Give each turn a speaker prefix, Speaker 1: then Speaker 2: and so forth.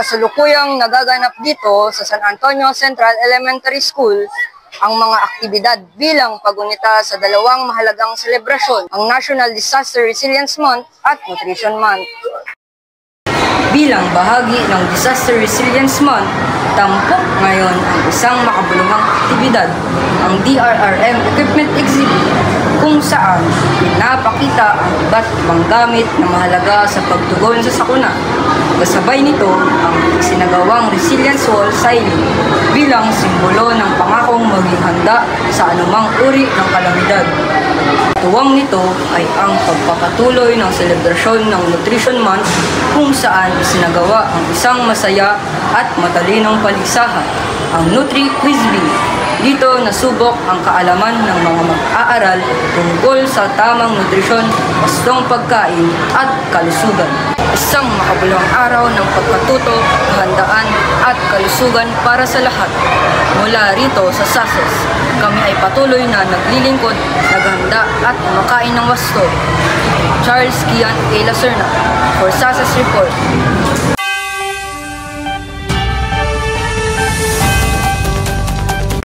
Speaker 1: Kasalukuyang nagaganap dito sa San Antonio Central Elementary School ang mga aktibidad bilang pagunita sa dalawang mahalagang selebrasyon, ang National Disaster Resilience Month at Nutrition Month. Bilang bahagi ng Disaster Resilience Month, tampok ngayon ang isang makabuluhang aktibidad, ang DRRM Equipment Exhibit, kung saan pinapakita ang iba't ibang gamit na mahalaga sa pagtugon sa sakuna. Kasabay nito ang isinagawang Resilience Wall Signing bilang simbolo ng pangakong maging handa sa anumang uri ng kalamidad. Tuwang nito ay ang pagpapatuloy ng selebrasyon ng Nutrition Month kung saan isinagawa ang isang masaya at matalinong paligsahan, ang Nutri Quiz Bee. Dito nasubok ang kaalaman ng mga mag-aaral tungkol sa tamang nutrisyon, wastong pagkain at kalusugan. Isang makabuluhang araw ng pagkatuto, kahandaan at kalusugan para sa lahat. Mula rito sa SASES, kami ay patuloy na naglilingkod, naghanda at kumakain ng wasto. Charles Kian A. Lacerna for SASES Report.